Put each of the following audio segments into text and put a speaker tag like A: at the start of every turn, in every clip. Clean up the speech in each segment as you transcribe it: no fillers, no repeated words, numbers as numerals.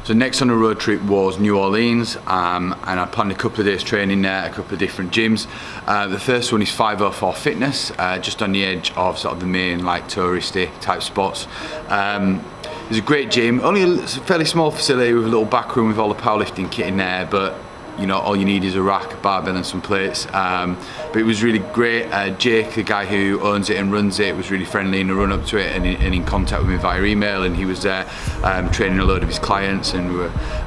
A: So next on the road trip was New Orleans, and I planned a couple of days training there, a couple of different gyms. The first one is 504 Fitness, just on the edge of sort of the main like touristy type spots. It's a great gym, only a fairly small facility with a little back room with all the powerlifting kit in there, but you know, all you need is a rack, a barbell and some plates. But it was really great. Jake, the guy who owns it and runs it, was really friendly in the run up to it and in contact with me via email, and he was there training a load of his clients, and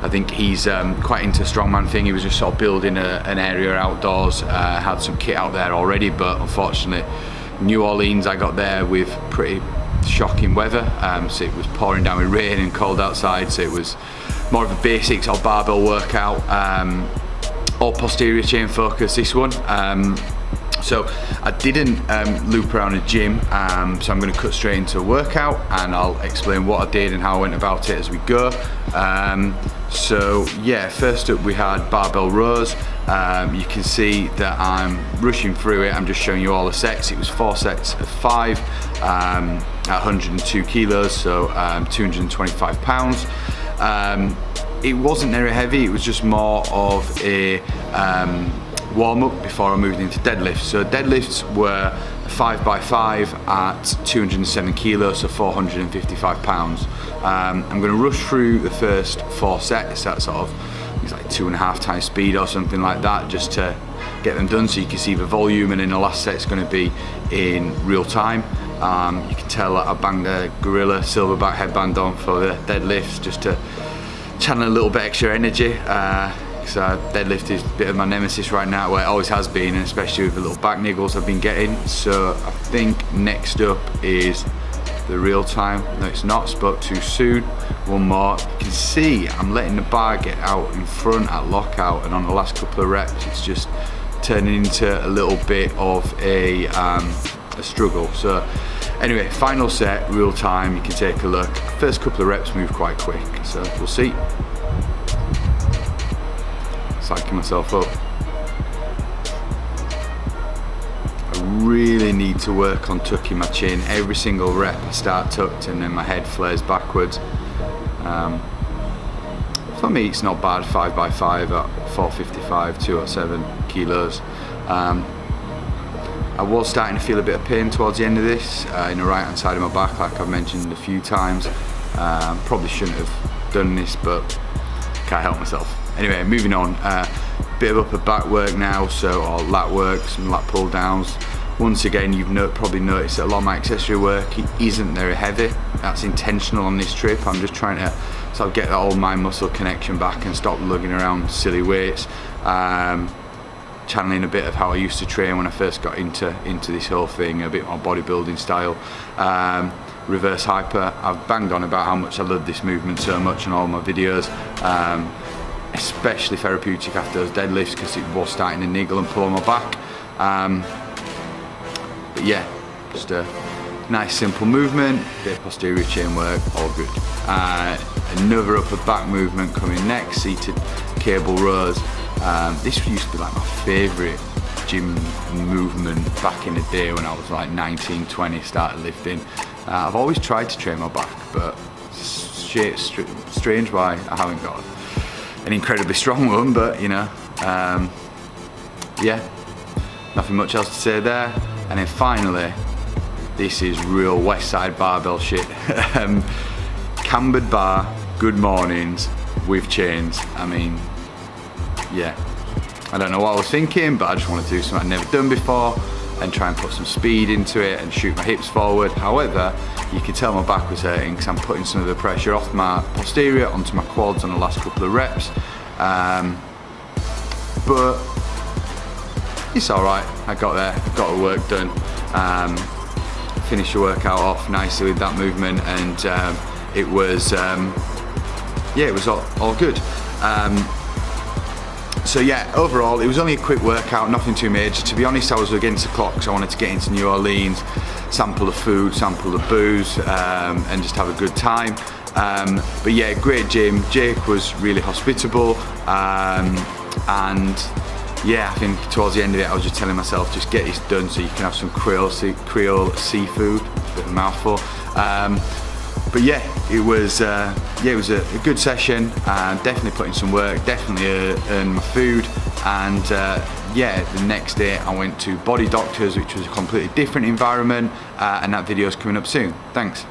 A: I think he's quite into strongman thing. He was just sort of building an area outdoors, had some kit out there already, but unfortunately New Orleans, I got there with pretty shocking weather, so it was pouring down with rain and cold outside, so it was more of a basic sort of barbell workout, all posterior chain focus, this one. So I didn't loop around a gym, so I'm going to cut straight into a workout, and I'll explain what I did and how I went about it as we go. So yeah, first up we had barbell rows. You can see that I'm rushing through it. I'm just showing you all the sets. It was 4 sets of 5 at 102 kilos, so 225 pounds. It wasn't very heavy, it was just more of a warm-up before I moved into deadlifts. So deadlifts were 5x5 at 207 kilos, so 455 pounds. I'm going to rush through the first 4 sets at sort of, it's like 2.5 times speed or something like that, just to get them done so you can see the volume, and then the last set's going to be in real time. You can tell that I banged a Gorilla silverback headband on for the deadlifts just to channel a little bit extra energy, because deadlift is a bit of my nemesis right now, well it always has been, and especially with the little back niggles I've been getting. So I think next up is the real time. No, it's not, spoke too soon. One more. You can see I'm letting the bar get out in front at lockout, and on the last couple of reps it's just turning into a little bit of a struggle. So anyway, final set, real time, you can take a look. First couple of reps move quite quick, so we'll see. Psyching myself up. I really need to work on tucking my chin. Every single rep I start tucked and then my head flares backwards. For me it's not bad, 5x5 at 455, 207 kilos. I was starting to feel a bit of pain towards the end of this, in the right hand side of my back, like I've mentioned a few times. Probably shouldn't have done this, but can't help myself. Anyway, moving on, bit of upper back work now, so or lat work, some lat pull downs. Once again, you've probably noticed that a lot of my accessory work isn't very heavy. That's intentional on this trip. I'm just trying to sort of get that old mind muscle connection back and stop lugging around silly weights. Channeling a bit of how I used to train when I first got into this whole thing, a bit more bodybuilding style. Reverse hyper, I've banged on about how much I love this movement so much in all my videos, especially therapeutic after those deadlifts, because it was starting to niggle and pull on my back. But yeah, just a nice simple movement, bit of posterior chain work, all good. Another upper back movement coming next, seated cable rows. This used to be like my favourite gym movement back in the day when I was like 19, 20, started lifting. I've always tried to train my back, but strange why I haven't got an incredibly strong one, but you know, yeah, nothing much else to say there. And then finally, this is real West Side barbell shit. Cambered bar, good mornings with chains. I mean, yeah, I don't know what I was thinking, but I just want to do something I've never done before and try and put some speed into it and shoot my hips forward. However, you can tell my back was hurting because I'm putting some of the pressure off my posterior onto my quads on the last couple of reps. But it's alright, I got there, got the work done. Finished the workout off nicely with that movement, and it was, yeah, it was all good. So yeah, overall, it was only a quick workout, nothing too major. To be honest, I was against the clock, so I wanted to get into New Orleans, sample the food, sample the booze, and just have a good time. But yeah, great gym. Jake was really hospitable, and yeah, I think towards the end of it, I was just telling myself, just get this done so you can have some Creole seafood, a bit of a mouthful. But yeah, it was a good session. Definitely put in some work, definitely earned my food, and yeah, the next day I went to Body Doctors, which was a completely different environment, and that video is coming up soon. Thanks.